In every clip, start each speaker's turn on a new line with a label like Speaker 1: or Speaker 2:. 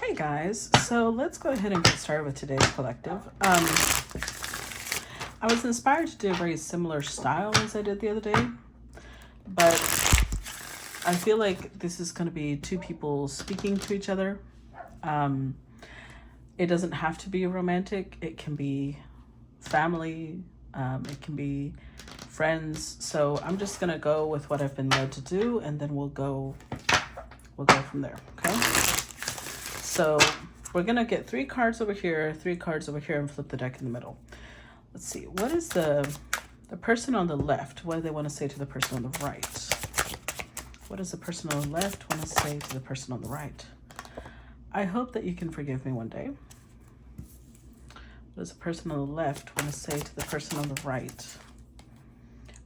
Speaker 1: Hey guys, so let's go ahead and get started with today's collective. I was inspired to do a very similar style as I did the other day, but I feel like this is going to be two people speaking to each other. It doesn't have to be romantic. It can be family. It can be friends. So I'm just going to go with what I've been led to do, and then we'll go from there. Okay. So we're going to get 3 cards over here, 3 cards over here, and flip the deck in the middle. Let's see. What is the person on the left? What do they want to say to the person on the right? What does the person on the left want to say to the person on the right? I hope that you can forgive me one day. What does the person on the left want to say to the person on the right?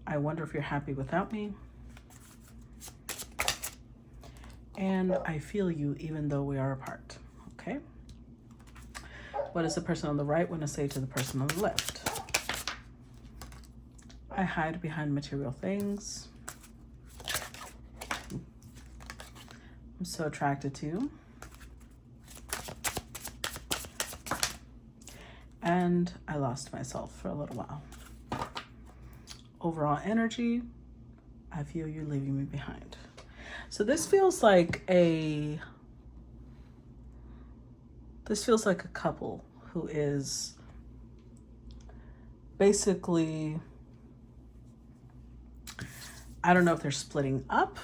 Speaker 1: I wonder if you're happy without me. And I feel you even though we are apart. Okay. What does the person on the right want to say to the person on the left? I hide behind material things. I'm so attracted to you. And I lost myself for a little while. Overall energy, I feel you leaving me behind. So this feels like a couple who is basically, I don't know if they're splitting up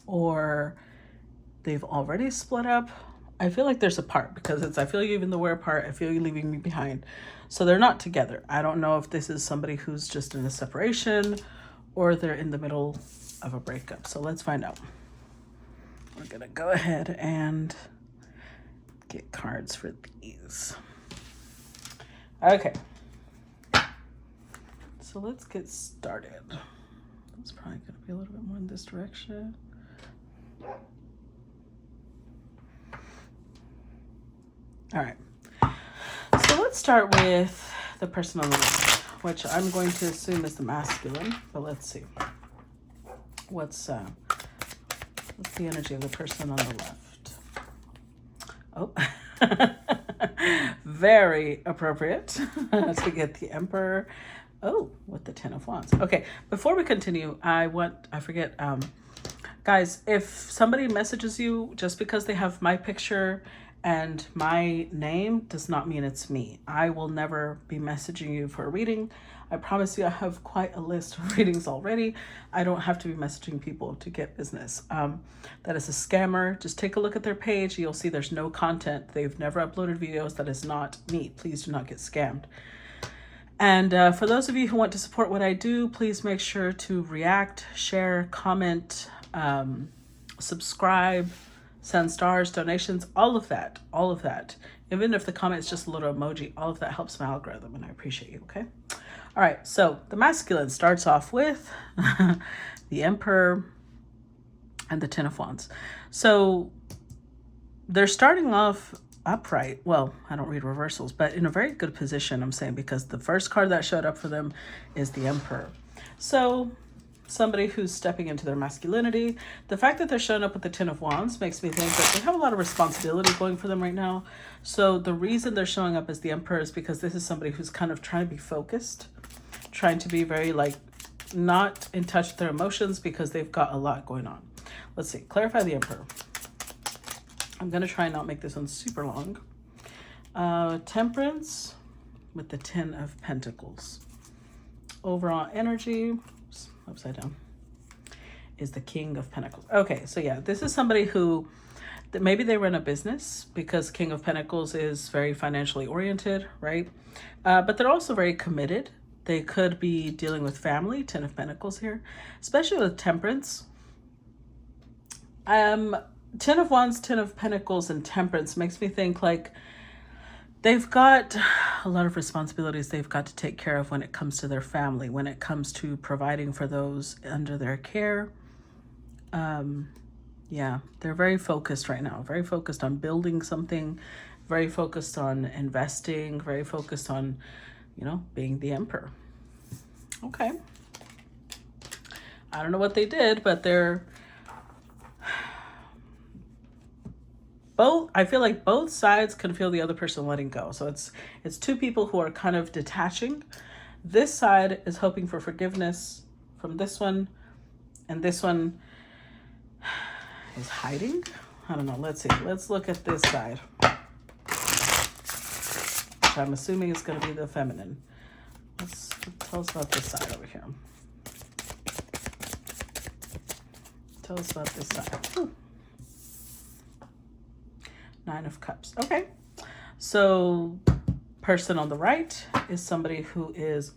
Speaker 1: or they've already split up. I feel like there's a part because it's I feel you even though we're apart, I feel you leaving me behind. So they're not together. I don't know if this is somebody who's just in a separation or they're in the middle of a breakup. So let's find out. We're gonna go ahead and get cards for these. Okay. So let's get started. It's probably gonna be a little bit more in this direction. All right. So let's start with the person on the left, which I'm going to assume is the masculine, but let's see. What's the energy of the person on the left? Oh, very appropriate to get the Emperor. Oh, with the 10 of Wands. Okay, before we continue, guys, if somebody messages you just because they have my picture and my name does not mean it's me. I will never be messaging you for a reading. I promise you I have quite a list of readings already. I don't have to be messaging people to get business. That is a scammer. Just take a look at their page. You'll see there's no content. They've never uploaded videos. That is not me. Please do not get scammed. And for those of you who want to support what I do, please make sure to react, share, comment, subscribe, send stars, donations, all of that. Even if the comment is just a little emoji, all of that helps my algorithm and I appreciate you, okay? All right, so the masculine starts off with the Emperor and the 10 of Wands. So they're starting off upright. Well, I don't read reversals, but in a very good position, I'm saying, because the first card that showed up for them is the Emperor. So somebody who's stepping into their masculinity. The fact that they're showing up with the 10 of Wands makes me think that they have a lot of responsibility going for them right now. So the reason they're showing up as the Emperor is because this is somebody who's kind of trying to be focused, trying to be very not in touch with their emotions because they've got a lot going on. Let's see, clarify the Emperor. I'm going to try and not make this one super long. Temperance with the 10 of Pentacles. Overall energy, upside down, is the King of Pentacles. Okay, so yeah, this is somebody who maybe they run a business because King of Pentacles is very financially oriented, right? But they're also very committed. They could be dealing with family, 10 of Pentacles here, especially with Temperance. 10 of Wands, 10 of Pentacles, and Temperance makes me think like they've got a lot of responsibilities they've got to take care of when it comes to their family, when it comes to providing for those under their care. Yeah, they're very focused right now, very focused on building something, very focused on investing, very focused on, being the Emperor. Okay. I don't know what they did, but they're I feel like both sides can feel the other person letting go. So it's two people who are kind of detaching. This side is hoping for forgiveness from this one, and this one is hiding. I don't know. Let's see. Let's look at this side, which I'm assuming is going to be the feminine. Let's tell us about this side over here. Tell us about this side. Ooh. 9 of Cups. Okay. So person on the right is somebody who is,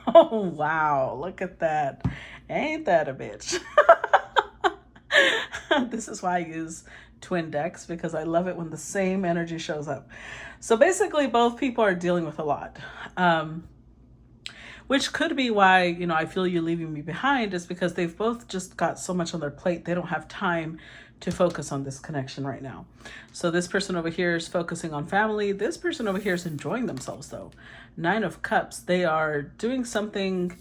Speaker 1: oh, wow. Look at that. Ain't that a bitch? This is why I use twin decks, because I love it when the same energy shows up. So basically both people are dealing with a lot. Which could be why, you know, I feel you leaving me behind, is because they've both just got so much on their plate. They don't have time to focus on this connection right now. So this person over here is focusing on family. This person over here is enjoying themselves though. 9 of Cups. They are doing something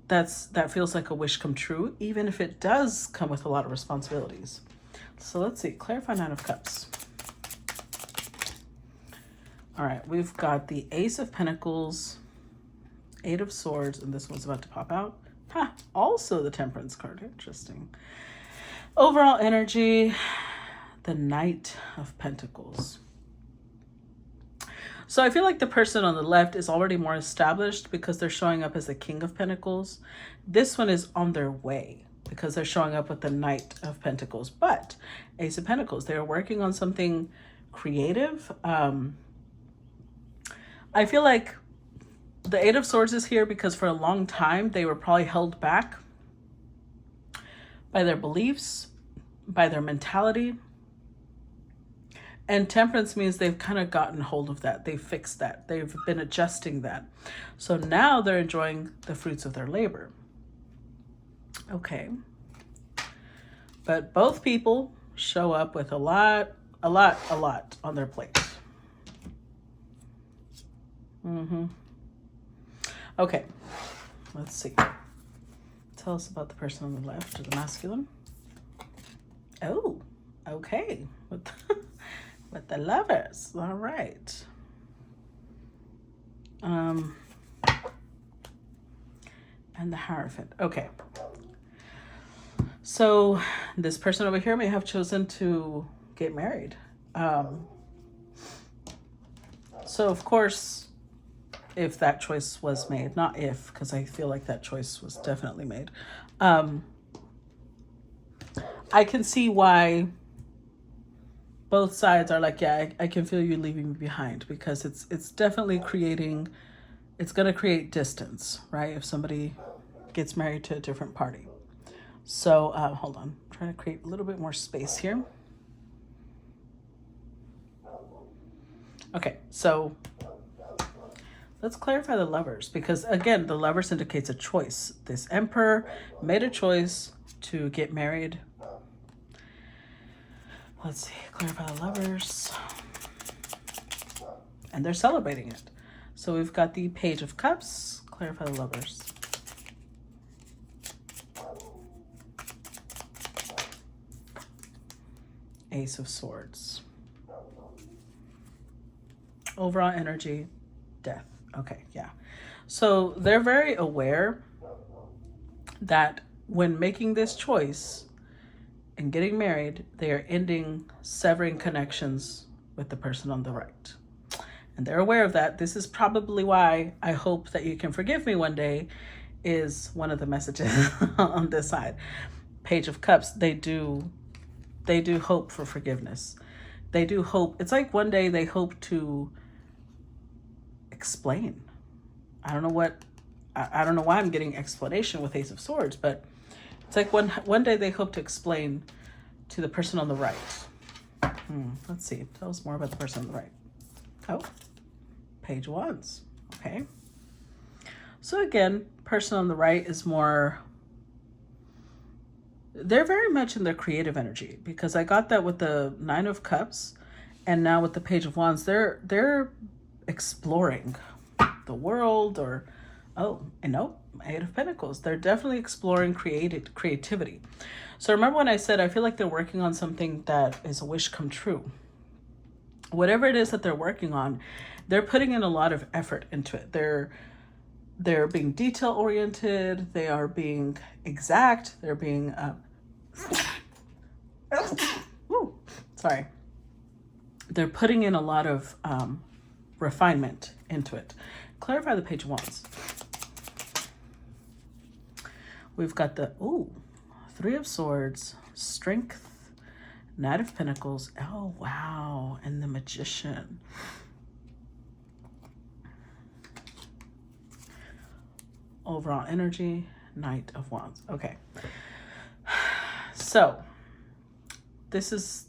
Speaker 1: that feels like a wish come true, even if it does come with a lot of responsibilities. So let's see, clarify 9 of Cups. All right, we've got the Ace of Pentacles, 8 of Swords, and this one's about to pop out. Also the Temperance card. Interesting. Overall energy, the Knight of Pentacles. So I feel like the person on the left is already more established because they're showing up as the King of Pentacles. This one is on their way because they're showing up with the Knight of Pentacles. But Ace of Pentacles, they're working on something creative. I feel like the 8 of Swords is here because for a long time they were probably held back by their beliefs, by their mentality. And Temperance means they've kind of gotten hold of that. They've fixed that. They've been adjusting that. So now they're enjoying the fruits of their labor. Okay. But both people show up with a lot on their plate. Okay, let's see. Tell us about the person on the left, or the masculine. Oh, okay. With the Lovers. All right. And the Hierophant. Okay. So this person over here may have chosen to get married. So of course, if that choice was made, not if, because I feel like that choice was definitely made. I can see why both sides are like, yeah, I can feel you leaving me behind, because it's definitely it's going to create distance, right? If somebody gets married to a different party. So hold on, I'm trying to create a little bit more space here. Okay, so let's clarify the Lovers, because again, the Lovers indicates a choice. This Emperor made a choice to get married. Let's see, clarify the Lovers. And they're celebrating it. So we've got the Page of Cups, clarify the Lovers. Ace of Swords. Overall energy, Death. Okay, yeah. So they're very aware that when making this choice and getting married, they are severing connections with the person on the right. And they're aware of that. This is probably why I hope that you can forgive me one day, is one of the messages on this side. Page of Cups, they do hope for forgiveness. They do hope. It's like one day they hope to explain. I don't know why I'm getting explanation with Ace of Swords, but it's like one day they hope to explain to the person on the right. Let's see. Tell us more about the person on the right. Oh, Page of Wands. Okay. So again, person on the right is more, they're very much in their creative energy, because I got that with the 9 of Cups, and now with the Page of Wands, they're exploring the world, or 8 of Pentacles. They're definitely exploring creativity. So remember when I said I feel like they're working on something that is a wish come true. whatever it is that they're working on, they're putting in a lot of effort into it. They're being detail oriented. They are being exact. They're being sorry. They're putting in a lot of refinement into it. Clarify the Page of Wands. We've got the Three of Swords, Strength, Knight of Pentacles. Oh, wow. And the Magician. Overall energy, Knight of Wands. Okay. So this is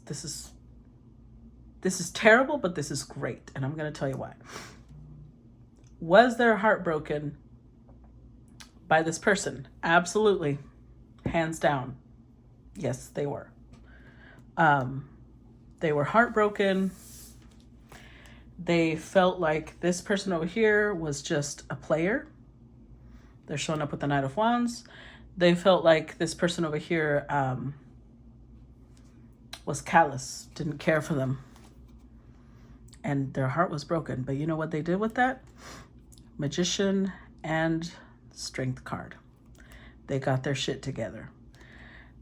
Speaker 1: terrible, but this is great. And I'm going to tell you why. Was their heart broken by this person? Absolutely. Hands down. Yes, they were. They were heartbroken. They felt like this person over here was just a player. They're showing up with the Knight of Wands. They felt like this person over here was callous, didn't care for them. And their heart was broken. But you know what they did with that? Magician and Strength card. They got their shit together.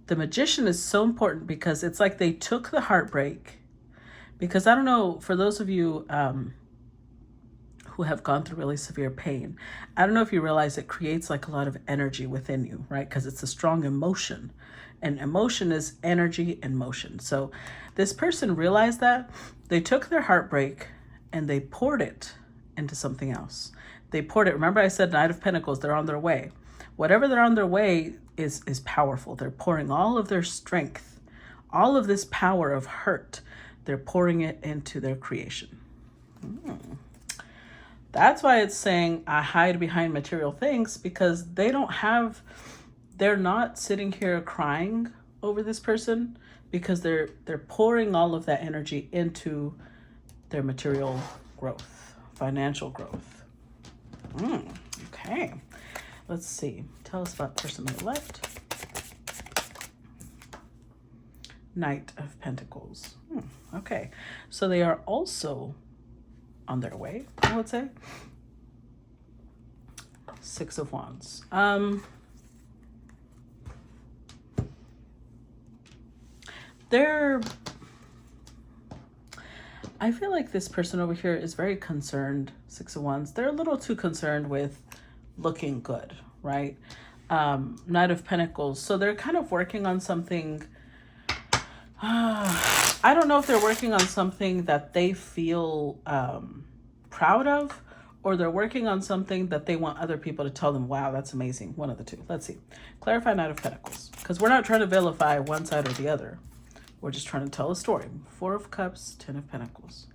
Speaker 1: The Magician is so important because it's like they took the heartbreak. Because I don't know, for those of you who have gone through really severe pain, I don't know if you realize it creates like a lot of energy within you, right? Because it's a strong emotion. And emotion is energy and motion. So this person realized that. They took their heartbreak and they poured it into something else. They poured it. Remember I said Knight of Pentacles, they're on their way. Whatever they're on their way is powerful. They're pouring all of their strength, all of this power of hurt. They're pouring it into their creation. That's why it's saying I hide behind material things, because they're not sitting here crying over this person, because they're pouring all of that energy into their material growth, financial growth. Okay, let's see. Tell us about the person on the left. Knight of Pentacles. Okay, so they are also on their way, I would say. Six of Wands. I feel like this person over here is very concerned, Six of Wands. They're a little too concerned with looking good, right? Knight of Pentacles. So they're kind of working on something. I don't know if they're working on something that they feel proud of, or they're working on something that they want other people to tell them, wow, that's amazing. One of the two. Let's see. Clarify Knight of Pentacles. Because we're not trying to vilify one side or the other. We're just trying to tell a story. Four of Cups, Ten of Pentacles.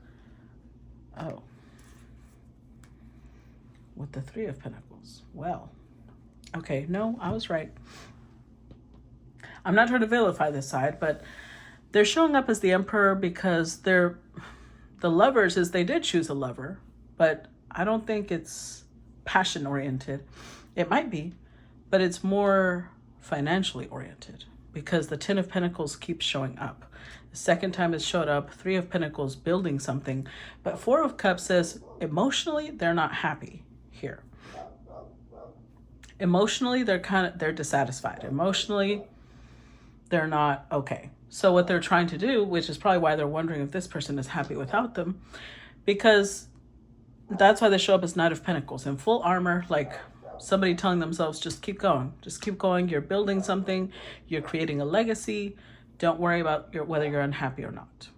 Speaker 1: Oh. With the Three of Pentacles. Well. Okay, no, I was right. I'm not trying to vilify this side, but they're showing up as the Emperor because the Lovers is they did choose a lover, but I don't think it's passion oriented. It might be, but it's more financially oriented, because the Ten of Pentacles keeps showing up. The second time it showed up, Three of Pentacles building something, but Four of Cups says emotionally they're not happy here. Emotionally they're dissatisfied. Emotionally they're not okay. So what they're trying to do, which is probably why they're wondering if this person is happy without them, because that's why they show up as Knight of Pentacles in full armor, like somebody telling themselves, just keep going. Just keep going. You're building something. You're creating a legacy. Don't worry about whether you're unhappy or not.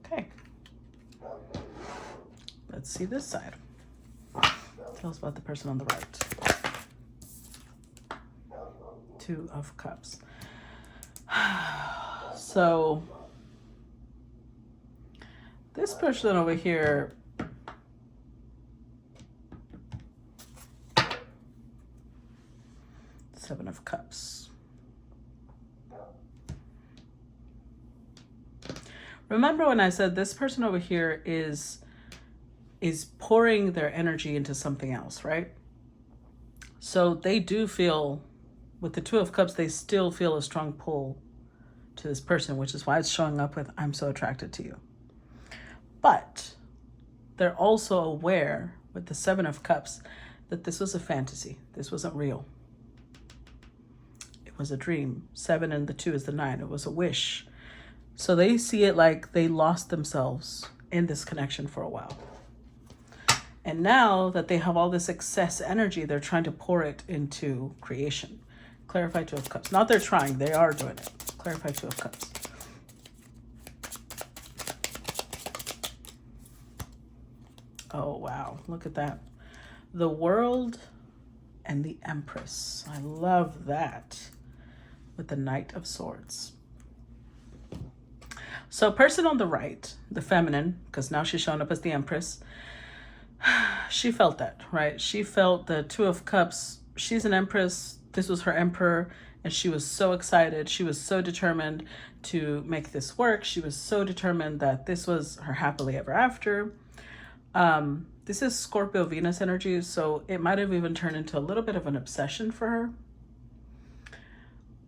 Speaker 1: Okay. Let's see this side. Tell us about the person on the right. Two of Cups. So this person over here, Seven of Cups. Remember when I said this person over here is pouring their energy into something else, right? So they do feel, with the Two of Cups, they still feel a strong pull to this person, which is why it's showing up with I'm so attracted to you. But they're also aware with the Seven of Cups that this was a fantasy. This wasn't real. It was a dream. 7 and the 2 is the 9. It was a wish. So they see it like they lost themselves in this connection for a while. And now that they have all this excess energy, they're trying to pour it into creation. Clarify 2 of Cups. Not they're trying, they are doing it. Clarify 2 of Cups. Oh, wow. Look at that. The World and the Empress. I love that. With the Knight of Swords. So person on the right, the feminine, because now she's showing up as the Empress, she felt that, right? She felt the 2 of Cups. She's an Empress. This was her Emperor, and she was so excited. She was so determined to make this work. She was so determined that this was her happily ever after. This is Scorpio Venus energy, so it might have even turned into a little bit of an obsession for her.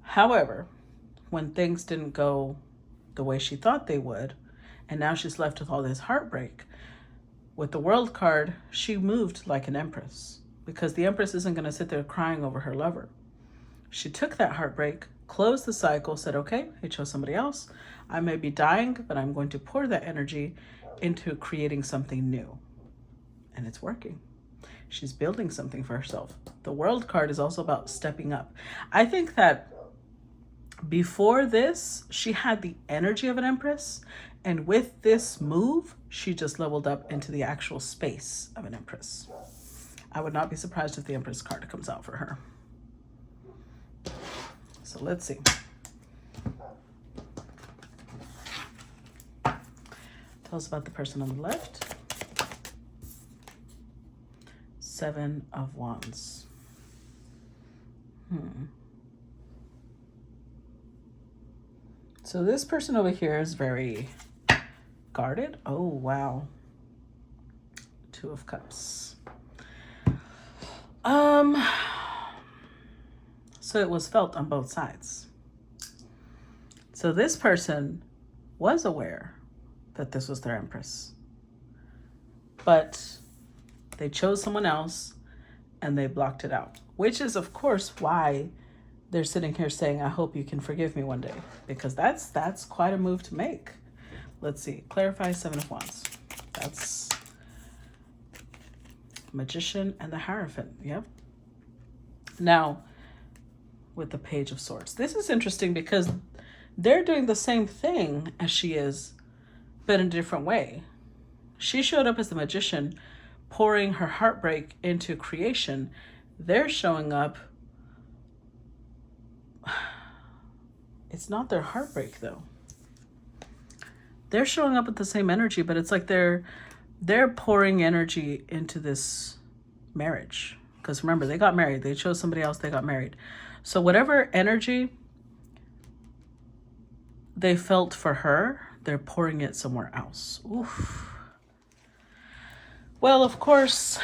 Speaker 1: However, when things didn't go the way she thought they would, and now she's left with all this heartbreak, with the World card, she moved like an Empress, because the Empress isn't going to sit there crying over her lover. She took that heartbreak, closed the cycle, said, okay, I chose somebody else. I may be dying, but I'm going to pour that energy into creating something new. And it's working. She's building something for herself. The World card is also about stepping up. I think that before this, she had the energy of an Empress. And with this move, she just leveled up into the actual space of an Empress. I would not be surprised if the Empress card comes out for her. So let's see. Tell us about the person on the left. 7 of Wands. So this person over here is very guarded. Oh, wow. 2 of Cups. So it was felt on both sides. So this person was aware that this was their Empress, but they chose someone else and they blocked it out, which is of course why they're sitting here saying, I hope you can forgive me one day, because that's quite a move to make. Let's see. Clarify 7 of Wands. That's Magician and the Hierophant. Yep. Now, with the Page of Swords. This is interesting because they're doing the same thing as she is, but in a different way. She showed up as the Magician, pouring her heartbreak into creation. They're showing up. It's not their heartbreak though. They're showing up with the same energy, but it's like they're pouring energy into this marriage. Because remember, they got married. They chose somebody else. They got married. So whatever energy they felt for her, they're pouring it somewhere else. Oof. Well, of course,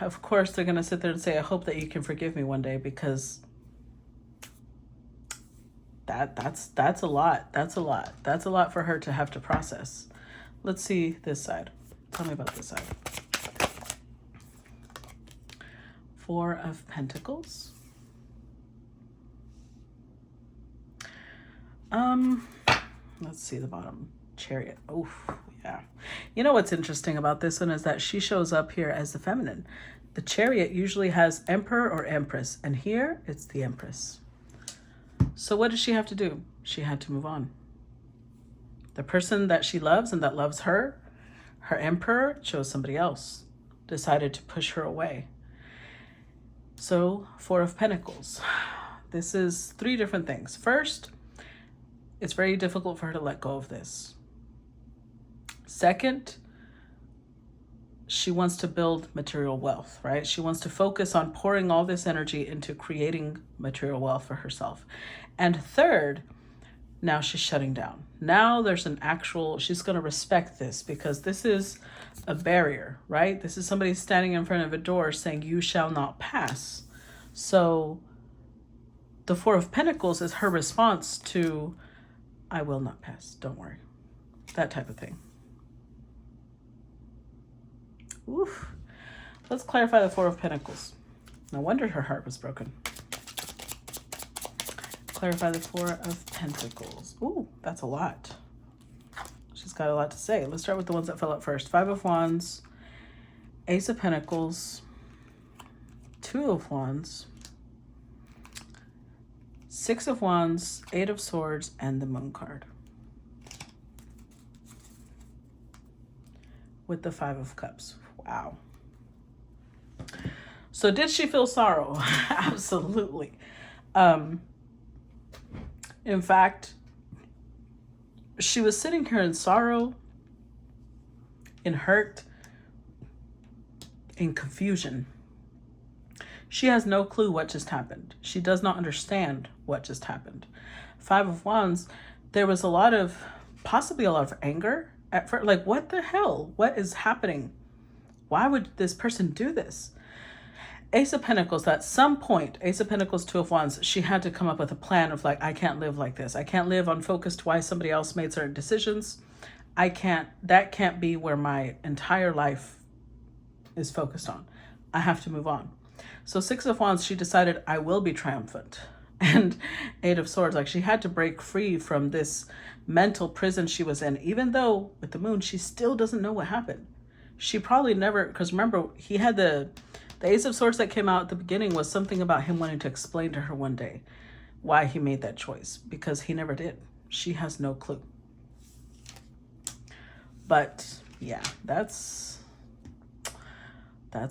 Speaker 1: they're going to sit there and say, I hope that you can forgive me one day, because that's a lot. That's a lot. That's a lot for her to have to process. Let's see this side. Tell me about this side. 4 of Pentacles. Let's see the bottom. Chariot. Oof, yeah. You know what's interesting about this one is that she shows up here as the feminine. The Chariot usually has Emperor or Empress, and here it's the Empress. So what does she have to do? She had to move on. The person that she loves and that loves her, her Emperor, chose somebody else, decided to push her away. So 4 of Pentacles. This is 3 different things. First, it's very difficult for her to let go of this. Second, she wants to build material wealth, right? She wants to focus on pouring all this energy into creating material wealth for herself. And third, now she's shutting down. Now there's an actual, she's going to respect this, because this is a barrier, right? This is somebody standing in front of a door saying, you shall not pass. So the 4 of Pentacles is her response to I will not pass. Don't worry. That type of thing. Oof. Let's clarify the Four of Pentacles. No wonder her heart was broken. Clarify the Four of Pentacles. Ooh, that's a lot. She's got a lot to say. Let's start with the ones that fell out first. Five of Wands, Ace of Pentacles, Two of Wands, Six of Wands, Eight of Swords, and the Moon card. With the Five of Cups. Wow. So did she feel sorrow? Absolutely. In fact, she was sitting here in sorrow, in hurt, in confusion. She has no clue what just happened. She does not understand what just happened. Five of Wands, there was possibly a lot of anger at first. Like, what the hell? What is happening? Why would this person do this? Ace of Pentacles, at some point, Ace of Pentacles, Two of Wands, she had to come up with a plan of like, I can't live like this. I can't live unfocused why somebody else made certain decisions. That can't be where my entire life is focused on. I have to move on. So Six of Wands, she decided, I will be triumphant. And Eight of Swords, like she had to break free from this mental prison she was in, even though with the Moon, she still doesn't know what happened. She probably never, because remember, he had the Ace of Swords that came out at the beginning was something about him wanting to explain to her one day why he made that choice, because he never did. She has no clue. But yeah, that's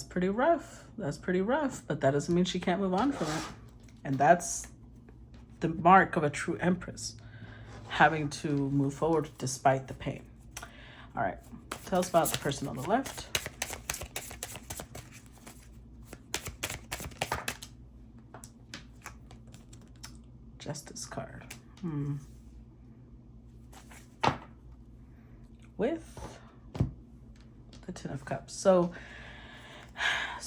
Speaker 1: pretty rough. That's pretty rough, but that doesn't mean she can't move on from it. And that's the mark of a true Empress, having to move forward despite the pain. All right, tell us about the person on the left. Justice card. With the Ten of Cups. So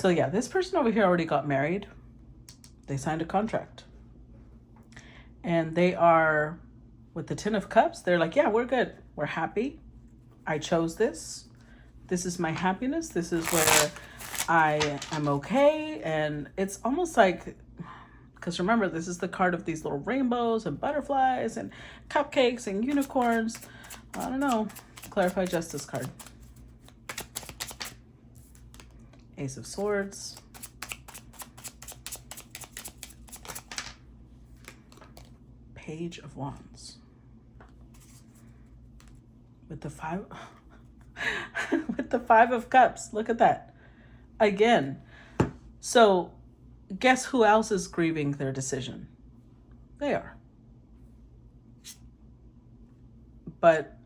Speaker 1: yeah, this person over here already got married. They signed a contract. And they are, with the Ten of Cups, they're like, yeah, we're good. We're happy. I chose this. This is my happiness. This is where I am okay. And it's almost like, because remember, this is the card of these little rainbows and butterflies and cupcakes and unicorns. I don't know. Clarify Justice card. Ace of Swords. Page of Wands. With the five with the Five of Cups. Look at that. Again. So guess who else is grieving their decision? They are. But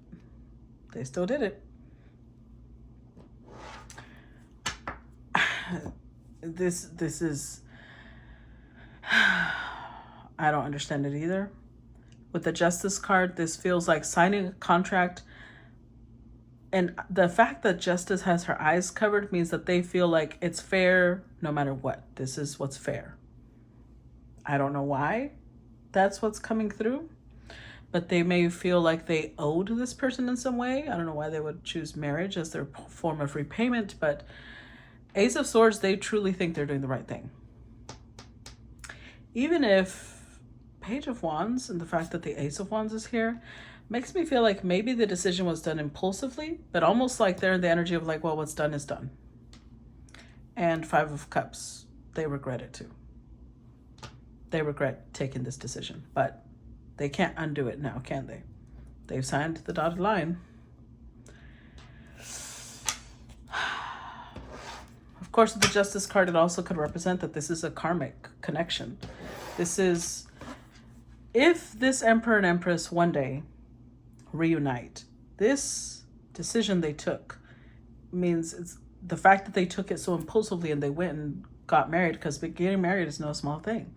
Speaker 1: they still did it. This is, I don't understand it either. With the Justice card, this feels like signing a contract. And the fact that Justice has her eyes covered means that they feel like it's fair no matter what. This is what's fair. I don't know why that's what's coming through, but they may feel like they owed this person in some way. I don't know why they would choose marriage as their form of repayment, but Ace of Swords, they truly think they're doing the right thing. Even if Page of Wands and the fact that the Ace of Wands is here makes me feel like maybe the decision was done impulsively, but almost like they're in the energy of like, well, what's done is done. And Five of Cups, they regret it too. They regret taking this decision, but they can't undo it now, can they? They've signed the dotted line. Of course, with the Justice card, it also could represent that this is a karmic connection. This is, if this Emperor and Empress one day reunite, this decision they took means it's the fact that they took it so impulsively and they went and got married, because getting married is no small thing.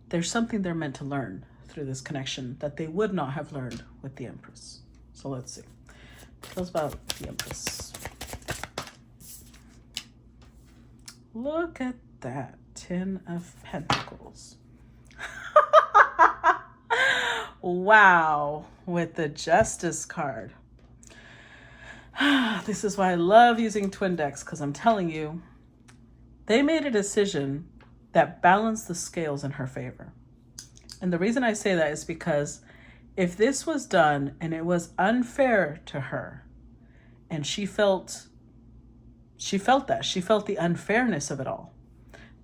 Speaker 1: There's something they're meant to learn through this connection that they would not have learned with the Empress. So let's see. Tell us about the Empress. Look at that. Ten of Pentacles. Wow, with the Justice card. This is why I love using twin decks, because I'm telling you, they made a decision that balanced the scales in her favor. And the reason I say that is because if this was done and it was unfair to her, and she felt that, she felt the unfairness of it all,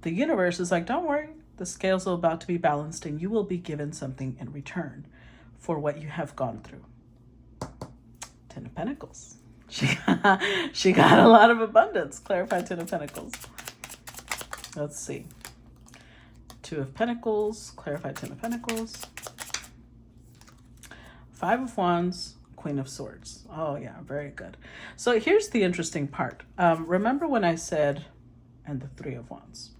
Speaker 1: the universe is like, don't worry, the scales are about to be balanced and you will be given something in return for what you have gone through. Ten of Pentacles. She got a lot of abundance. Clarify Ten of Pentacles. Let's see. Two of Pentacles. Clarify Ten of Pentacles. Five of Wands. Queen of Swords. Oh yeah, very good. So here's the interesting part. Remember when I said, and the Three of Wands.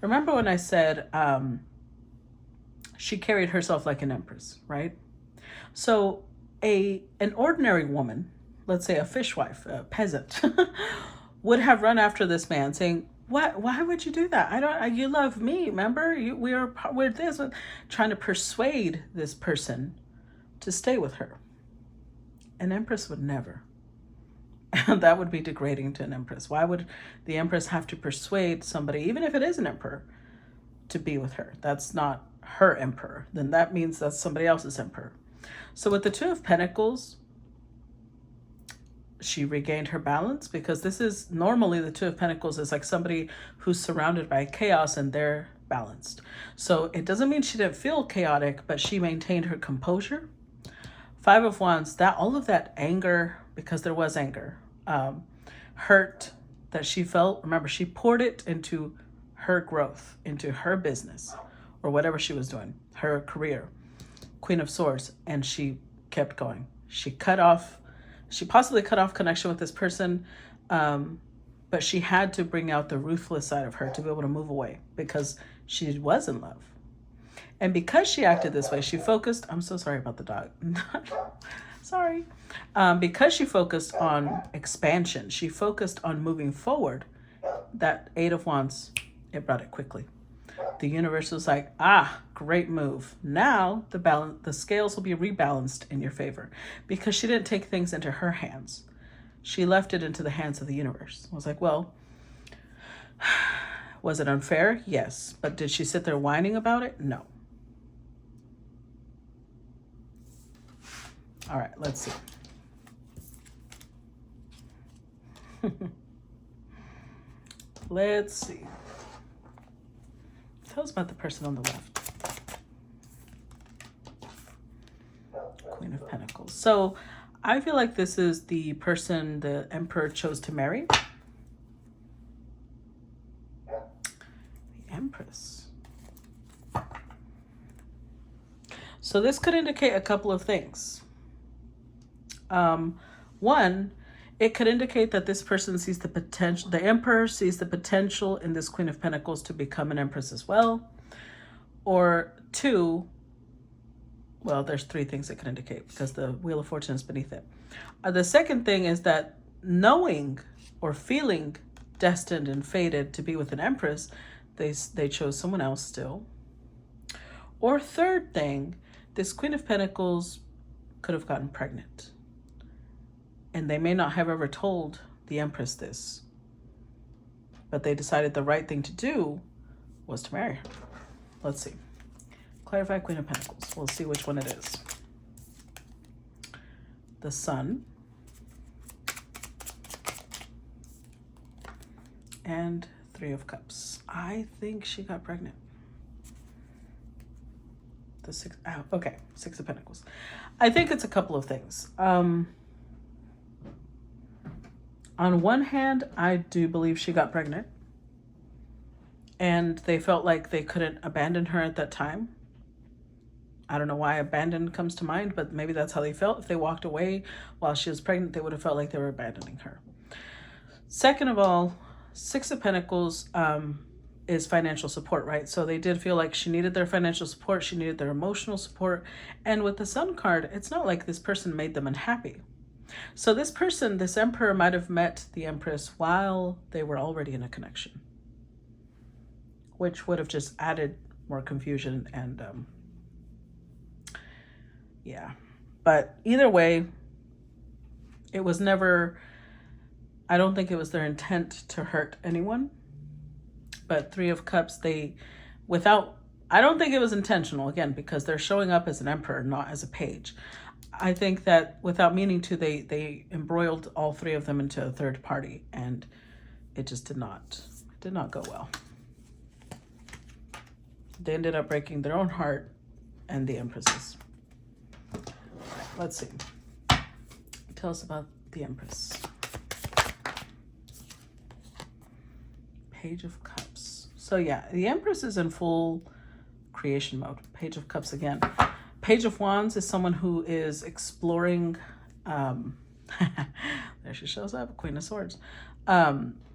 Speaker 1: Remember when I said she carried herself like an empress, right? So an ordinary woman, let's say a fishwife, a peasant, would have run after this man saying, "What? Why would you do that? You love me, remember? We're this," trying to persuade this person to stay with her. An empress would never. That would be degrading to an empress. Why would the empress have to persuade somebody, even if it is an emperor, to be with her? That's not her emperor. Then that means that's somebody else's emperor. So with the Two of Pentacles, she regained her balance, because this is normally the Two of Pentacles is like somebody who's surrounded by chaos and they're balanced. So it doesn't mean she didn't feel chaotic, but she maintained her composure. Five of Wands, that all of that anger, because there was anger, hurt that she felt, remember, she poured it into her growth, into her business, or whatever she was doing, her career. Queen of Swords, and she kept going. She possibly cut off connection with this person, but she had to bring out the ruthless side of her to be able to move away, because she was in love. And because she acted this way, she focused, I'm so sorry about the dog. Sorry. Because she focused on expansion, she focused on moving forward, that Eight of Wands, it brought it quickly. The universe was like, great move. Now the scales will be rebalanced in your favor, because she didn't take things into her hands. She left it into the hands of the universe. I was like, well, was it unfair? Yes. But did she sit there whining about it? No. All right, let's see. Let's see. Tell us about the person on the left. Queen of Pentacles. So I feel like this is the person the Emperor chose to marry. The Empress. So this could indicate a couple of things. One, it could indicate that this person sees the potential, the Emperor sees the potential in this Queen of Pentacles to become an Empress as well. Or two, well, there's three things it could indicate, because the Wheel of Fortune is beneath it. The second thing is that knowing or feeling destined and fated to be with an Empress, they chose someone else still. Or third thing, this Queen of Pentacles could have gotten pregnant. And they may not have ever told the Empress this, but they decided the right thing to do was to marry her. Let's see. Clarify Queen of Pentacles. We'll see which one it is. The Sun. And Three of Cups. I think she got pregnant. The Six. Oh, okay. Six of Pentacles. I think it's a couple of things. On one hand, I do believe she got pregnant, and they felt like they couldn't abandon her at that time. I don't know why abandon comes to mind, but maybe that's how they felt. If they walked away while she was pregnant, they would have felt like they were abandoning her. Second of all, Six of Pentacles is financial support, right? So they did feel like she needed their financial support. She needed their emotional support. And with the Sun card, it's not like this person made them unhappy. So this person, this Emperor, might have met the Empress while they were already in a connection, which would have just added more confusion and Yeah. But either way, it was never, I don't think it was their intent to hurt anyone. But Three of Cups, I don't think it was intentional, again, because they're showing up as an emperor, not as a page. I think that without meaning to, they embroiled all three of them into a third party, and it just did not go well. They ended up breaking their own heart and the Empress's. All right, let's see. Tell us about the Empress. Page of Cups. So yeah, the Empress is in full creation mode. Page of Cups again. Page of Wands is someone who is exploring. There she shows up, Queen of Swords.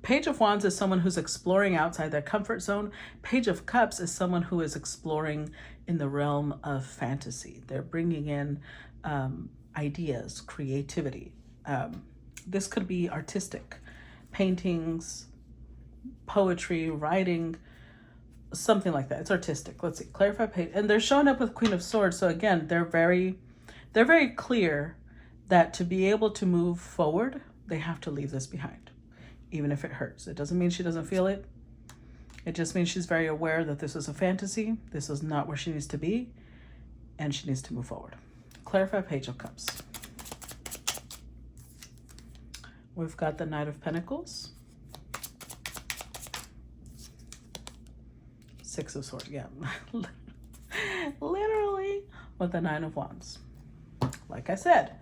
Speaker 1: Page of Wands is someone who's exploring outside their comfort zone. Page of Cups is someone who is exploring in the realm of fantasy. They're bringing in ideas, creativity. This could be artistic, paintings, poetry, writing, something like that. It's artistic. Let's see, clarify page. And they're showing up with Queen of Swords. So again, they're very clear that to be able to move forward, they have to leave this behind, even if it hurts. It doesn't mean she doesn't feel it. It just means she's very aware that this is a fantasy. This is not where she needs to be, and she needs to move forward. Clarify Page of Cups. We've got the Knight of Pentacles. Six of Swords, yeah. Literally with the Nine of Wands. Like I said.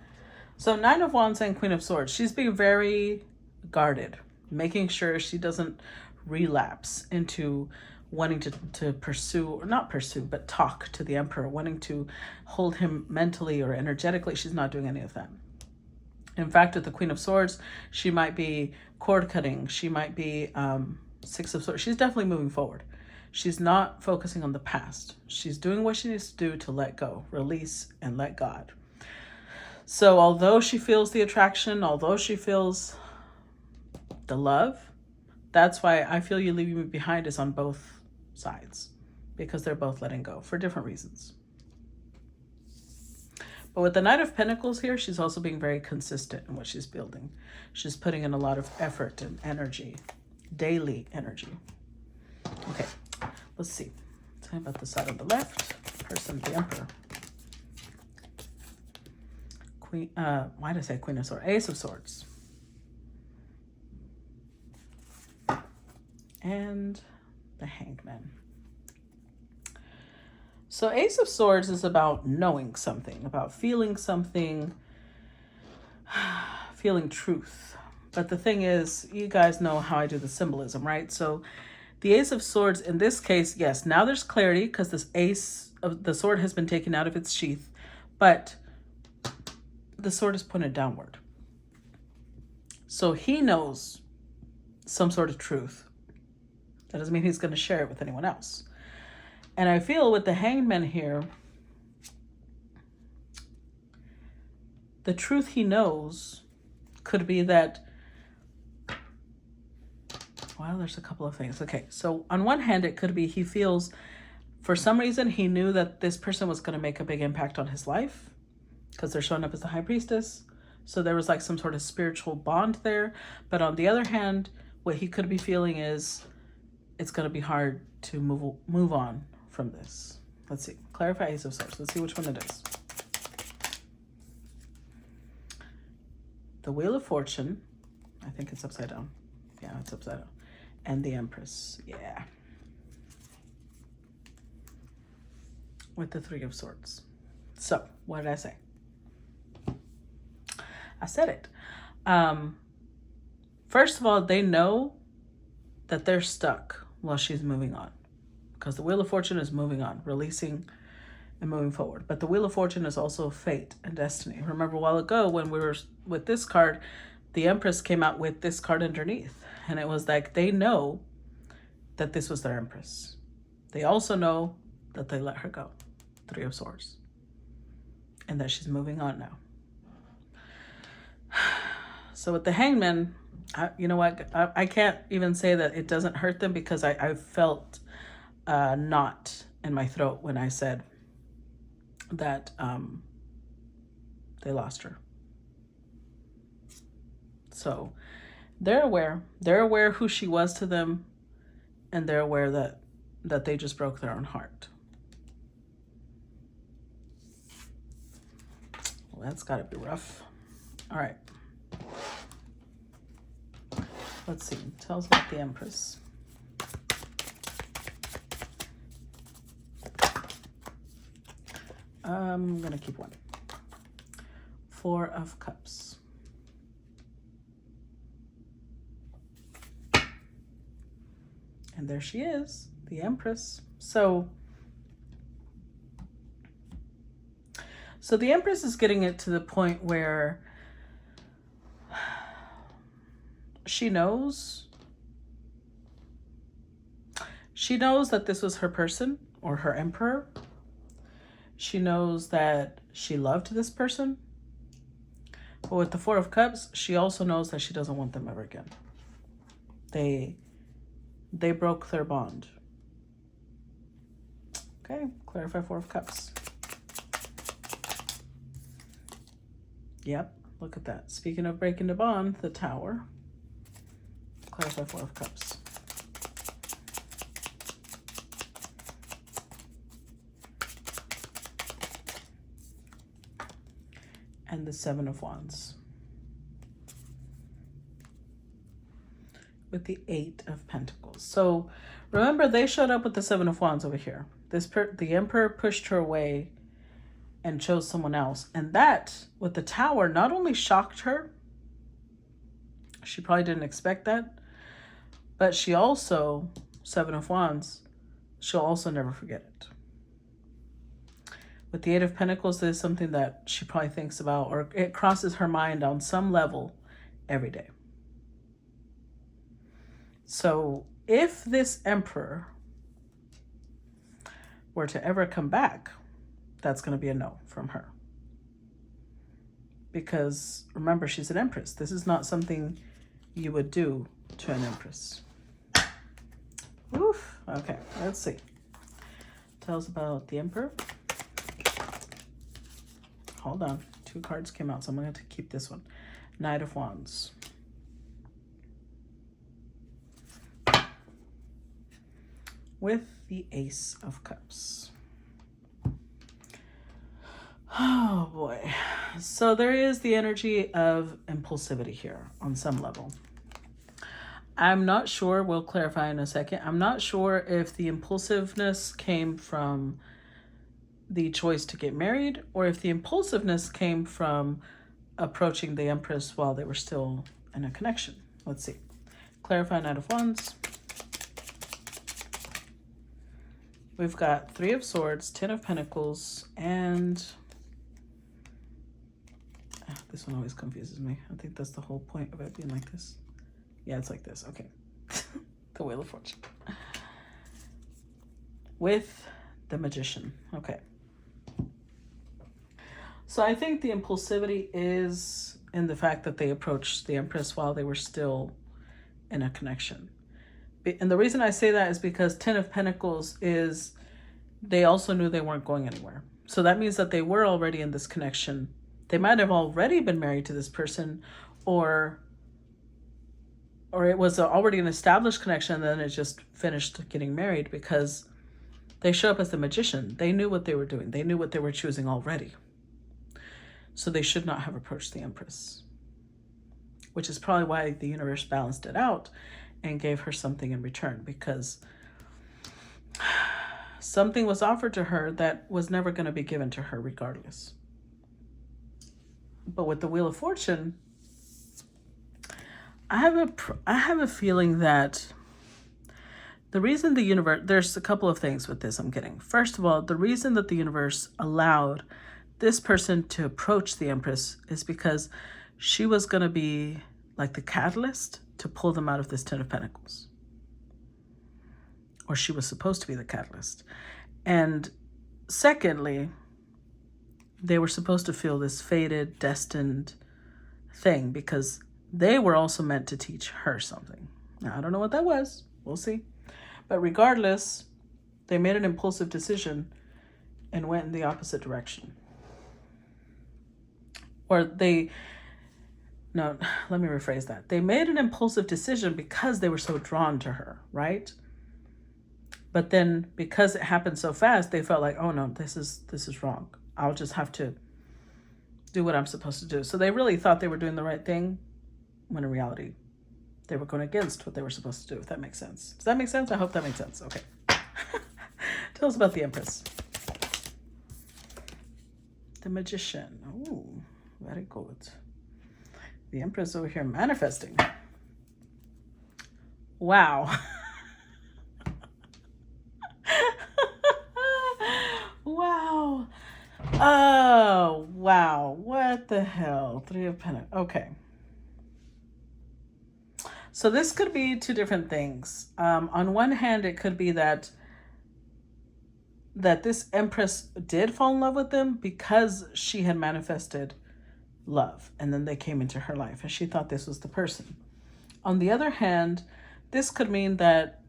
Speaker 1: So Nine of Wands and Queen of Swords. She's being very guarded, making sure she doesn't relapse into wanting to pursue, or not pursue, but talk to the Emperor, wanting to hold him mentally or energetically. She's not doing any of that. In fact, with the Queen of Swords, she might be cord cutting. She might be Six of Swords. She's definitely moving forward. She's not focusing on the past. She's doing what she needs to do to let go, release, and let God. So although she feels the attraction, although she feels the love, that's why I feel You Leaving Me Behind is on both sides, because they're both letting go for different reasons. But with the Knight of Pentacles here, she's also being very consistent in what she's building. She's putting in a lot of effort and energy, daily energy. Okay, let's see. Tell me about the side on the left. Person, the Emperor. Queen, why did I say Queen of Swords? Ace of Swords. And the Hanged Man. So Ace of Swords is about knowing something, about feeling something, feeling truth. But the thing is, you guys know how I do the symbolism, right? So the Ace of Swords, in this case, yes, now there's clarity because this Ace of the Sword has been taken out of its sheath, but the sword is pointed downward. So he knows some sort of truth. That doesn't mean he's going to share it with anyone else. And I feel with the Hanged Man here, the truth he knows could be that, well, there's a couple of things. Okay, so on one hand, it could be he feels, for some reason, he knew that this person was going to make a big impact on his life because they're showing up as the High Priestess. So there was like some sort of spiritual bond there. But on the other hand, what he could be feeling is it's going to be hard to move on from this. Let's see. Clarify Ace of Swords. Let's see which one it is. The Wheel of Fortune. I think it's upside down. Yeah, it's upside down. And the Empress. Yeah. With the Three of Swords. So, what did I say? I said it. First of all, they know that they're stuck while she's moving on. Because the Wheel of Fortune is moving on, releasing and moving forward. But the Wheel of Fortune is also fate and destiny. Remember a while ago when we were with this card, the Empress came out with this card underneath. And it was like they know that this was their Empress. They also know that they let her go. Three of Swords. And that she's moving on now. So with the Hangman, you know what? I can't even say that it doesn't hurt them because I felt knot in my throat when I said that they lost her. So they're aware. They're aware who she was to them, and they're aware that they just broke their own heart. Well, that's got to be rough. All right. Let's see. Tell us about the Empress. I'm going to keep one. 4 of Cups. And there she is, the Empress. So the Empress is getting it to the point where she knows that this was her person or her emperor. She knows that she loved this person. But with the 4 of Cups, she also knows that she doesn't want them ever again. They broke their bond. Okay, clarify 4 of Cups. Yep, look at that. Speaking of breaking the bond, the Tower. Clarify 4 of Cups. And the 7 of Wands. With the 8 of Pentacles. So remember, they showed up with the 7 of Wands over here. The Emperor pushed her away and chose someone else. And that, with the Tower, not only shocked her, she probably didn't expect that, but she also, 7 of Wands, she'll also never forget it. With the 8 of Pentacles, there's something that she probably thinks about, or it crosses her mind on some level every day. So if this Emperor were to ever come back, that's going to be a no from her. Because remember, she's an Empress. This is not something you would do to an Empress. Oof. Okay, let's see. Tell us about the Emperor. Hold on. 2 cards came out, so I'm going to keep this one. Knight of Wands. With the Ace of Cups. Oh boy. So there is the energy of impulsivity here on some level. I'm not sure, we'll clarify in a second. I'm not sure if the impulsiveness came from the choice to get married, or if the impulsiveness came from approaching the Empress while they were still in a connection. Let's see. Clarify Knight of Wands. We've got 3 of Swords, 10 of Pentacles, and this one always confuses me. I think that's the whole point of it being like this. Yeah, it's like this. Okay. The Wheel of Fortune. With the Magician. Okay. So I think the impulsivity is in the fact that they approached the Empress while they were still in a connection. And the reason I say that is because 10 of Pentacles is they also knew they weren't going anywhere. So that means that they were already in this connection. They might have already been married to this person, or it was already an established connection and then it just finished getting married, because they show up as the Magician. They knew what they were doing. They knew what they were choosing already. So they should not have approached the Empress, which is probably why the universe balanced it out and gave her something in return, because something was offered to her that was never going to be given to her regardless. But with the Wheel of Fortune, I have a feeling that the reason the universe, there's a couple of things with this I'm getting. First of all, the reason that the universe allowed this person to approach the Empress is because she was going to be like the catalyst to pull them out of this 10 of Pentacles. Or she was supposed to be the catalyst. And secondly, they were supposed to feel this fated, destined thing, because they were also meant to teach her something. Now, I don't know what that was. We'll see. But regardless, they made an impulsive decision and went in the opposite direction. or they, no, let me rephrase that. They made an impulsive decision because they were so drawn to her, right? But then because it happened so fast, they felt like, oh no, this is wrong. I'll just have to do what I'm supposed to do. So they really thought they were doing the right thing, when in reality, they were going against what they were supposed to do, if that makes sense. Does that make sense? I hope that makes sense. Okay. Tell us about the Empress. The Magician. Ooh, very good. The Empress over here manifesting. Wow. Wow. Oh, wow. What the hell? Three of Pentacles. Okay. So this could be two different things. On one hand, it could be that this Empress did fall in love with them because she had manifested love, and then they came into her life and she thought this was the person. On the other hand, this could mean that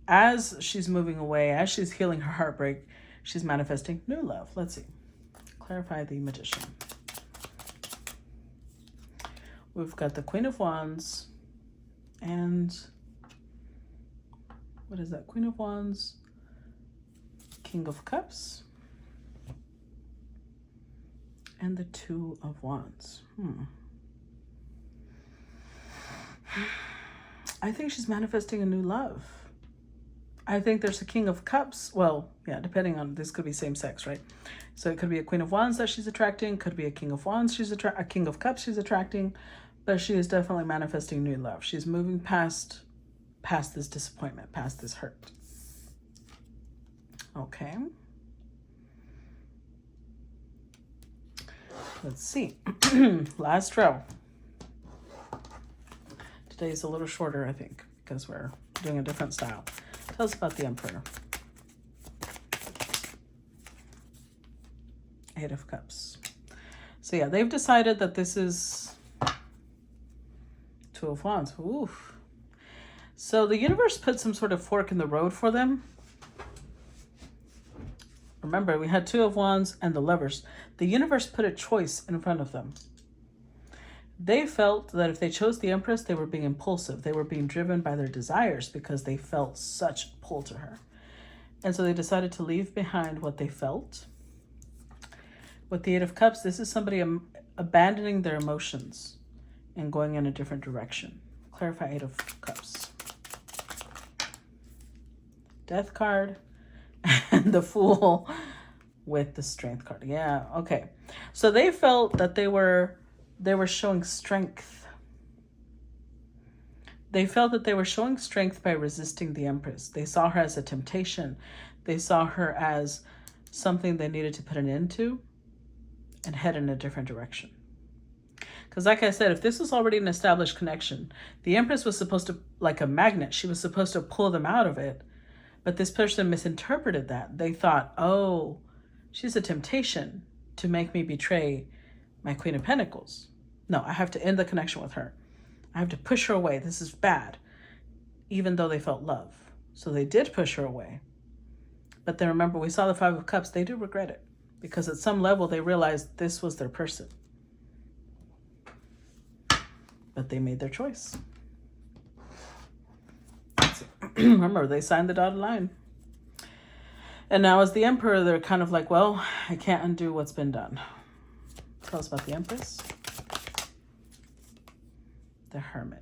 Speaker 1: as she's moving away, as she's healing her heartbreak, she's manifesting new love. Let's see. Clarify the Magician. We've got the Queen of Wands and what is that? Queen of Wands, King of Cups, and the Two of Wands. I think she's manifesting a new love. I think there's a King of Cups. Well, yeah, depending on, this could be same sex, right? So it could be a Queen of Wands that she's attracting, could be a King of Wands a King of Cups she's attracting, but she is definitely manifesting new love. She's moving past this disappointment, past this hurt. Okay. Let's see. Last row. Today's a little shorter, I think, because we're doing a different style. Tell us about the Emperor. Eight of Cups. So yeah, they've decided that this is Two of Wands. Oof. So the universe put some sort of fork in the road for them. Remember, we had Two of Wands and the Lovers. The universe put a choice in front of them. They felt that if they chose the Empress, they were being impulsive. They were being driven by their desires because they felt such pull to her. And so they decided to leave behind what they felt. With the Eight of Cups, this is somebody abandoning their emotions and going in a different direction. Clarify Eight of Cups. Death card and the Fool with the Strength card. Yeah, okay. So they felt that they were showing strength. They felt that they were showing strength by resisting the Empress. They saw her as a temptation. They saw her as something they needed to put an end to and head in a different direction. Because like I said, if this was already an established connection, the Empress was supposed to, like a magnet, she was supposed to pull them out of it. But this person misinterpreted that. They thought, oh, she's a temptation to make me betray my Queen of Pentacles. No, I have to end the connection with her. I have to push her away. This is bad. Even though they felt love. So they did push her away. But then remember, we saw the Five of Cups. They do regret it. Because at some level, they realized this was their person. But they made their choice. Remember, they signed the dotted line. And now as the Emperor, they're kind of like, well, I can't undo what's been done. Tell us about the Empress. The Hermit.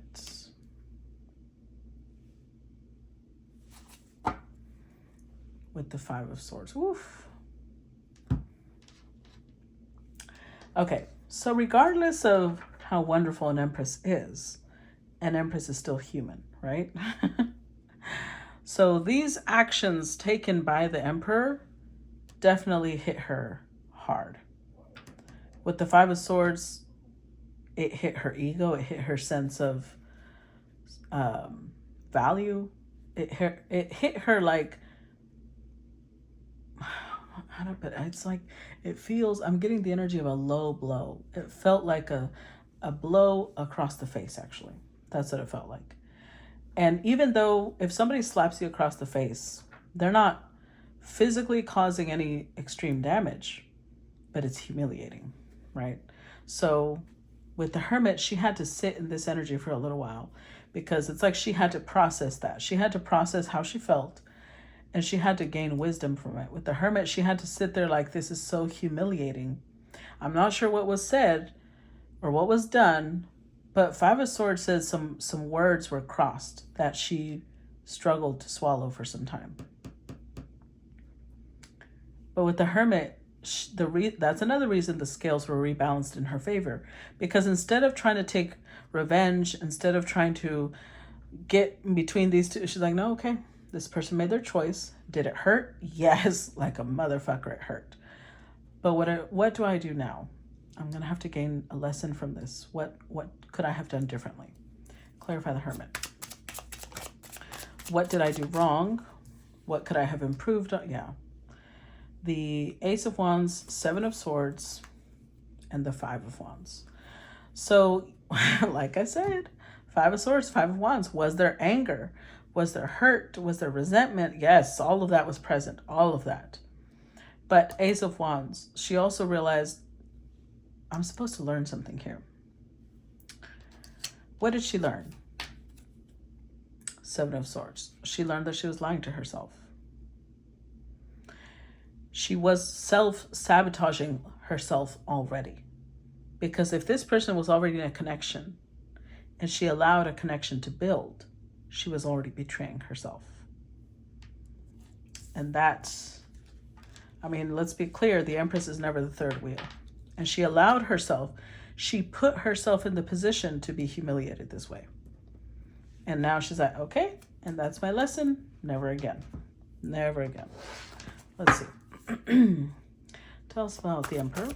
Speaker 1: With the Five of Swords. Woof. Okay, so regardless of how wonderful an Empress is still human, right? So these actions taken by the Emperor definitely hit her hard. With the Five of Swords, it hit her ego. It hit her sense of value. It hit her like, I don't know, it's like, it feels, I'm getting the energy of a low blow. It felt like a blow across the face, actually. That's what it felt like. And even though if somebody slaps you across the face, they're not physically causing any extreme damage, but it's humiliating, right? So with the Hermit, she had to sit in this energy for a little while, because it's like she had to process that. She had to process how she felt, and she had to gain wisdom from it. With the Hermit, she had to sit there like, this is so humiliating. I'm not sure what was said or what was done, but Five of Swords says some words were crossed that she struggled to swallow for some time. But with the Hermit, that's another reason the scales were rebalanced in her favor, because instead of trying to take revenge, instead of trying to get between these two, she's like, no, okay, this person made their choice. Did it hurt? Yes, like a motherfucker, it hurt. But what do I do now? I'm gonna have to gain a lesson from this. What could I have done differently? Clarify the Hermit. What did I do wrong? What could I have improved on? Yeah. The Ace of Wands, Seven of Swords, and the Five of Wands. So, like I said, Five of Swords, Five of Wands. Was there anger? Was there hurt? Was there resentment? Yes, all of that was present. All of that. But Ace of Wands, she also realized, I'm supposed to learn something here. What did she learn? Seven of Swords. She learned that she was lying to herself. She was self-sabotaging herself already. Because if this person was already in a connection and she allowed a connection to build, she was already betraying herself. And that's, I mean, let's be clear, the Empress is never the third wheel. And she allowed herself, she put herself in the position to be humiliated this way. And now she's like, okay, and that's my lesson. Never again. Never again. Let's see. Tell us about the Emperor.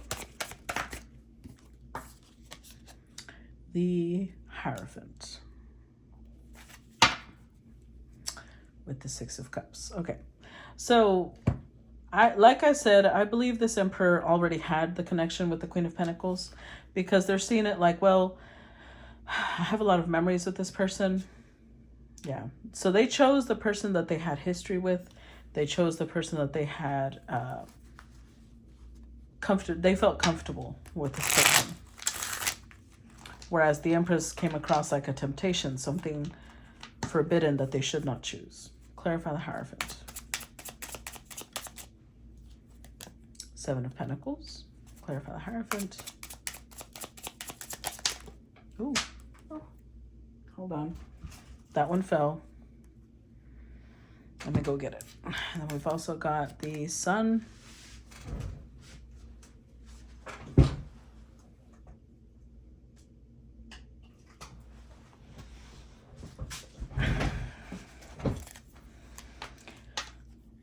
Speaker 1: The Hierophant. With the Six of Cups. Okay. So, like I said, I believe this Emperor already had the connection with the Queen of Pentacles, because they're seeing it like, well, I have a lot of memories with this person. Yeah. So they chose the person that they had history with. They chose the person that they had they felt comfortable with this person. Whereas the Empress came across like a temptation, something forbidden that they should not choose. Clarify the Hierophant. Seven of Pentacles. Clarify the Hierophant. Ooh. Oh. Hold on. That one fell. Let me go get it. And then we've also got the Sun.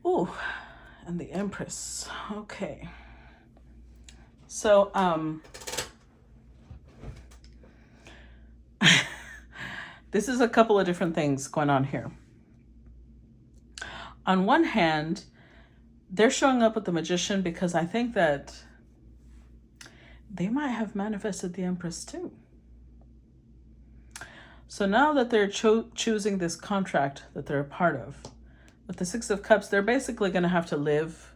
Speaker 1: Ooh, and the Empress. Okay. So, this is a couple of different things going on here. On one hand, they're showing up with the Magician because I think that they might have manifested the Empress too. So now that they're choosing this contract that they're a part of, with the Six of Cups, they're basically going to have to live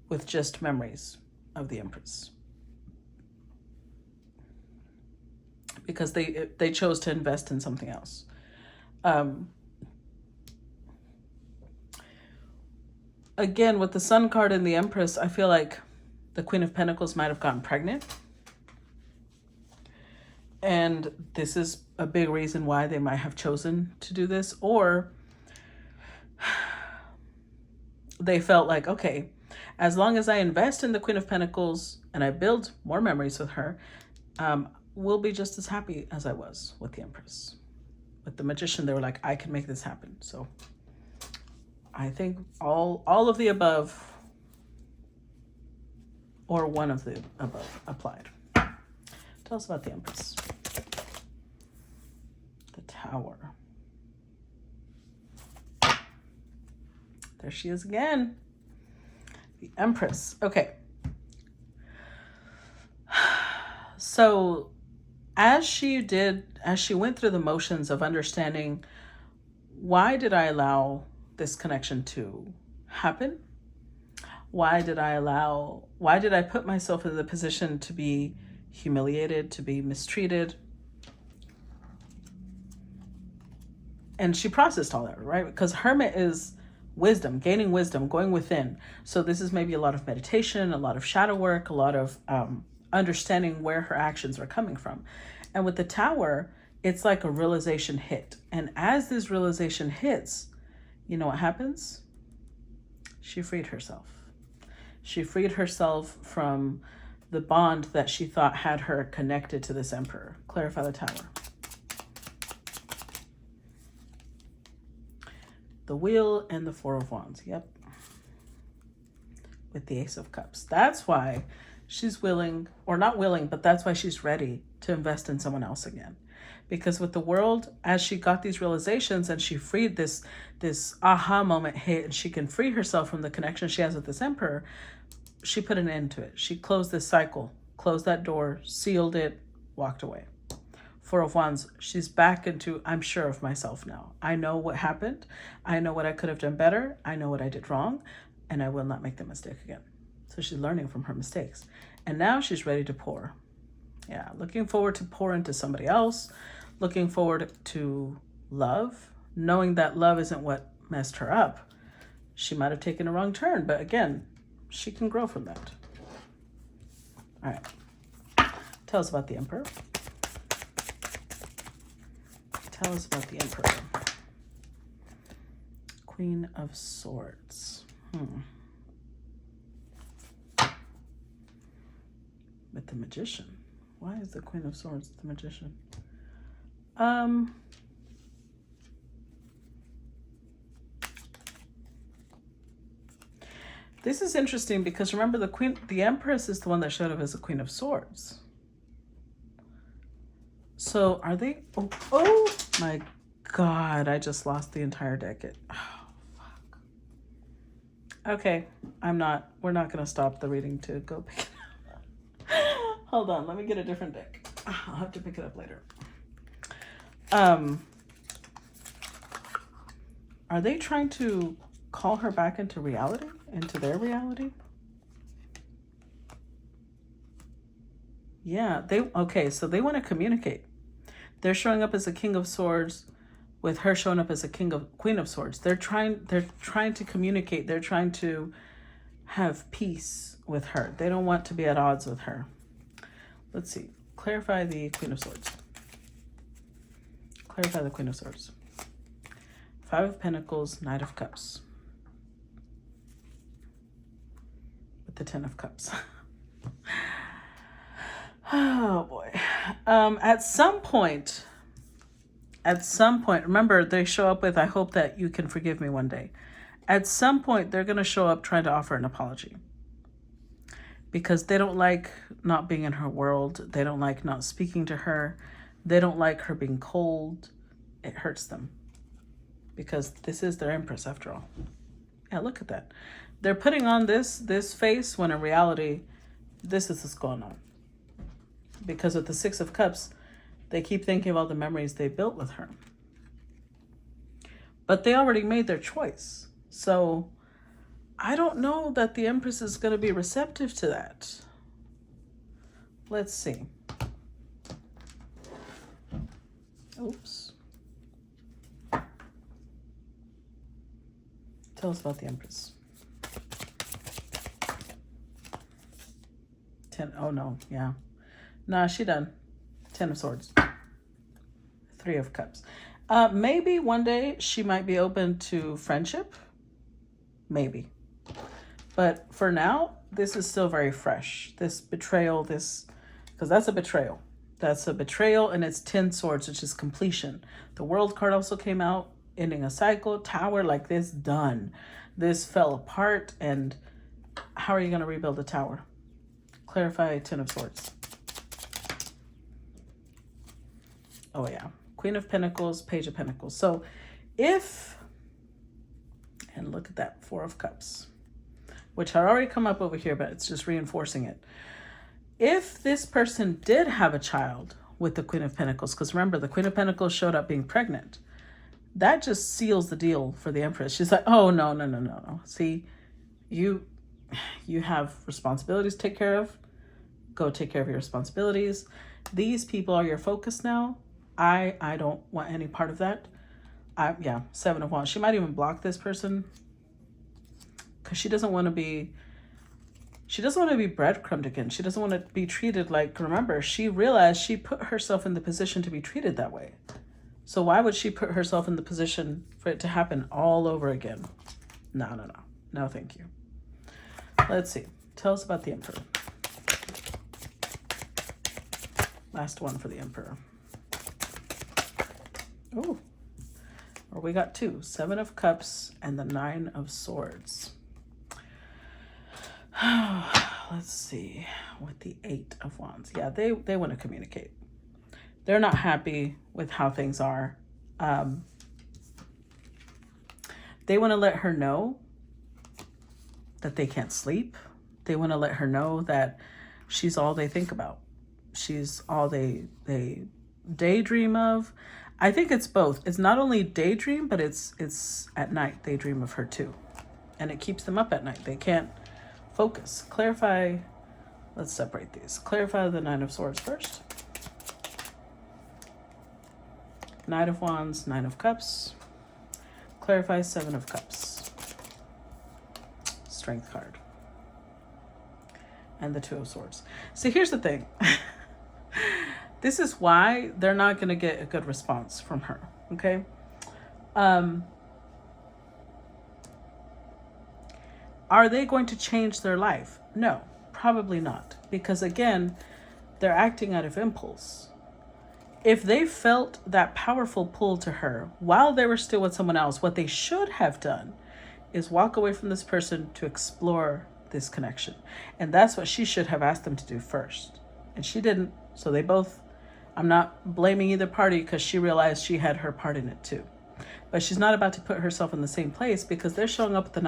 Speaker 1: with just memories of the Empress. Because they chose to invest in something else. Again, with the Sun card and the Empress, I feel like the Queen of Pentacles might have gotten pregnant. And this is a big reason why they might have chosen to do this. Or they felt like, okay, as long as I invest in the Queen of Pentacles and I build more memories with her, we'll be just as happy as I was with the Empress. With the Magician, they were like, I can make this happen. So I think all of the above, or one of the above, applied. Tell us about the Empress. The Tower. There she is again. The Empress. Okay. So as she went through the motions of understanding, why did I allow this connection to happen? Why did I put myself in the position to be humiliated, to be mistreated. And she processed all that, right? Because Hermit is wisdom, gaining wisdom, going within. So this is maybe a lot of meditation, a lot of shadow work, a lot of understanding where her actions are coming from. And with the Tower, it's like a realization hit. And as this realization hits, you know what happens? She freed herself. She freed herself from the bond that she thought had her connected to this Emperor. Clarify the Tower. The Wheel and the Four of Wands. Yep. With the Ace of Cups. That's why she's willing, or not willing, but that's why she's ready to invest in someone else again. Because with the World, as she got these realizations and she freed this aha moment hit, and she can free herself from the connection she has with this Emperor, she put an end to it. She closed this cycle, closed that door, sealed it, walked away. Four of Wands, she's back into, I'm sure of myself now. I know what happened. I know what I could have done better. I know what I did wrong, and I will not make the mistake again. So she's learning from her mistakes. And now she's ready to pour. Yeah, looking forward to pour into somebody else. Looking forward to love, knowing that love isn't what messed her up. She might have taken a wrong turn, but again, she can grow from that. All right. Tell us about the Emperor. Tell us about the Emperor. Queen of Swords. With the Magician. Why is the Queen of Swords the Magician? This is interesting because remember the Empress is the one that showed up as the Queen of Swords. So are they, oh my God, I just lost the entire deck. Oh, fuck. Okay, we're not going to stop the reading to go pick it up. Hold on, let me get a different deck. I'll have to pick it up later. Are they trying to call her back into reality? Into their reality? Yeah, okay, so they want to communicate. They're showing up as a King of Swords with her showing up as a Queen of Swords. They're trying to communicate. They're trying to have peace with her. They don't want to be at odds with her. Let's see. Clarify the Queen of Swords. Clarify the Queen of Swords. Five of Pentacles, Knight of Cups. With the Ten of Cups. Oh boy. At some point, remember they show up with, I hope that you can forgive me one day. At some point, they're going to show up trying to offer an apology. Because they don't like not being in her world. They don't like not speaking to her. They don't like her being cold. It hurts them. Because this is their Empress after all. Yeah, look at that. They're putting on this face when in reality, this is what's going on. Because with the Six of Cups, they keep thinking of all the memories they built with her. But they already made their choice. So I don't know that the Empress is going to be receptive to that. Let's see. Oops. Tell us about the Empress. Oh no, yeah. Nah, she done. Ten of Swords. Three of Cups. Maybe one day she might be open to friendship. Maybe. But for now, this is still very fresh. This betrayal, because that's a betrayal. That's a betrayal, and it's 10 swords, which is completion. The World card also came out, ending a cycle. Tower, like this, done. This fell apart, and how are you going to rebuild the tower? Clarify 10 of Swords. Oh, yeah. Queen of Pentacles, Page of Pentacles. So if, and look at that, Four of Cups, which had already come up over here, but it's just reinforcing it. If this person did have a child with the Queen of Pentacles, because remember, the Queen of Pentacles showed up being pregnant, that just seals the deal for the Empress. She's like, oh, no. See, you have responsibilities to take care of. Go take care of your responsibilities. These people are your focus now. I don't want any part of that. Yeah, Seven of Wands. She might even block this person because she doesn't want to be breadcrumbed again. She doesn't want to be treated like, remember, she realized she put herself in the position to be treated that way. So why would she put herself in the position for it to happen all over again? No. No, thank you. Let's see. Tell us about the Emperor. Last one for the Emperor. Oh, or we got two. Seven of Cups and the Nine of Swords. Let's see. With the Eight of Wands. Yeah, they want to communicate. They're not happy with how things are. They want to let her know that they can't sleep. They want to let her know that she's all they think about. She's all they daydream of. I think it's both. It's not only daydream, but it's at night they dream of her too. And it keeps them up at night. They can't focus. Clarify. Let's separate these. Clarify the Nine of Swords first. Knight of Wands, Nine of Cups. Clarify Seven of Cups. Strength card. And the Two of Swords. So here's the thing. This is why they're not going to get a good response from her. Okay. Are they going to change their life? No, probably not. Because again, they're acting out of impulse. If they felt that powerful pull to her while they were still with someone else, what they should have done is walk away from this person to explore this connection. And that's what she should have asked them to do first. And she didn't. So they both, I'm not blaming either party because she realized she had her part in it too. But she's not about to put herself in the same place because they're showing up with the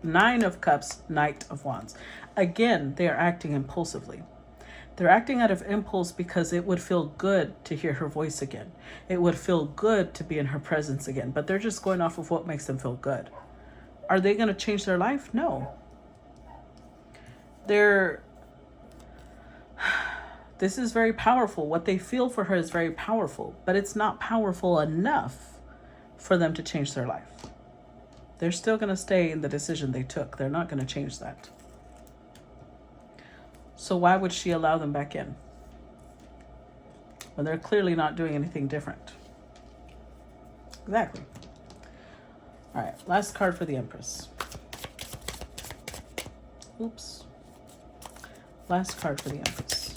Speaker 1: Nine of Cups, Knight of Wands. Again, they are acting impulsively. They're acting out of impulse because it would feel good to hear her voice again. It would feel good to be in her presence again. But they're just going off of what makes them feel good. Are they going to change their life? No. This is very powerful. What they feel for her is very powerful, but it's not powerful enough for them to change their life. They're still going to stay in the decision they took. They're not going to change that. So why would she allow them back in when they're clearly not doing anything different? Exactly. All right, last card for the Empress. Oops. Last card for the Empress.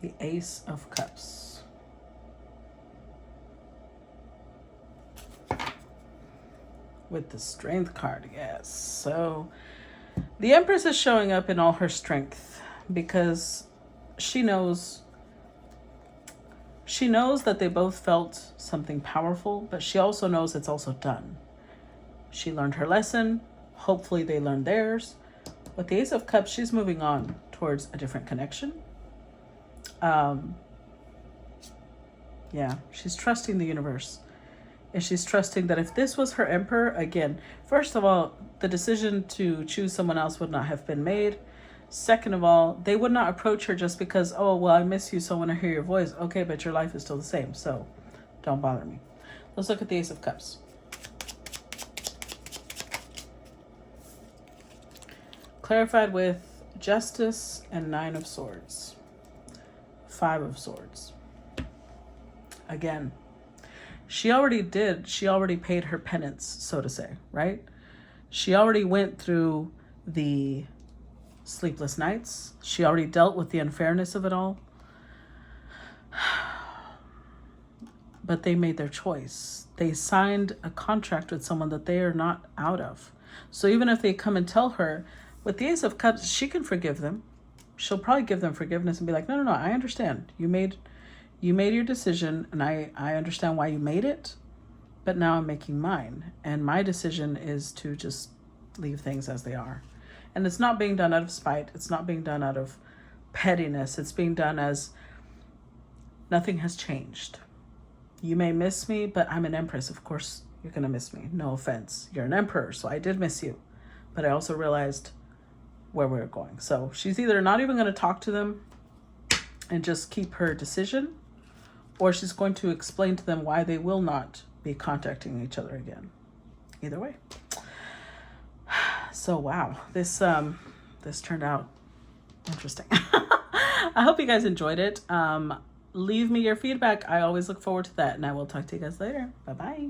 Speaker 1: The Ace of Cups. With the Strength card, yes. So the Empress is showing up in all her strength because she knows that they both felt something powerful, but she also knows it's also done. She learned her lesson. Hopefully they learned theirs. With the Ace of Cups, she's moving on towards a different connection. Yeah, she's trusting the universe. And she's trusting that if this was her emperor, again, first of all, the decision to choose someone else would not have been made. Second of all, they would not approach her just because, oh, well, I miss you, so I want to hear your voice. Okay, but your life is still the same, so don't bother me. Let's look at the Ace of Cups. Clarified with Justice and Nine of Swords. Five of Swords. Again, she already paid her penance, so to say, right? She already went through the sleepless nights. She already dealt with the unfairness of it all. But they made their choice. They signed a contract with someone that they are not out of. So even if they come and tell her, with the Ace of Cups, she can forgive them. She'll probably give them forgiveness and be like, no, I understand. You made your decision, and I understand why you made it, but now I'm making mine. And my decision is to just leave things as they are. And it's not being done out of spite. It's not being done out of pettiness. It's being done as nothing has changed. You may miss me, but I'm an empress. Of course, you're going to miss me. No offense. You're an emperor, so I did miss you. But I also realized where we were going. So she's either not even going to talk to them and just keep her decision, or she's going to explain to them why they will not be contacting each other again. Either way. So wow, this turned out interesting. I hope you guys enjoyed it. Leave me your feedback. I always look forward to that, and I will talk to you guys later. Bye-bye.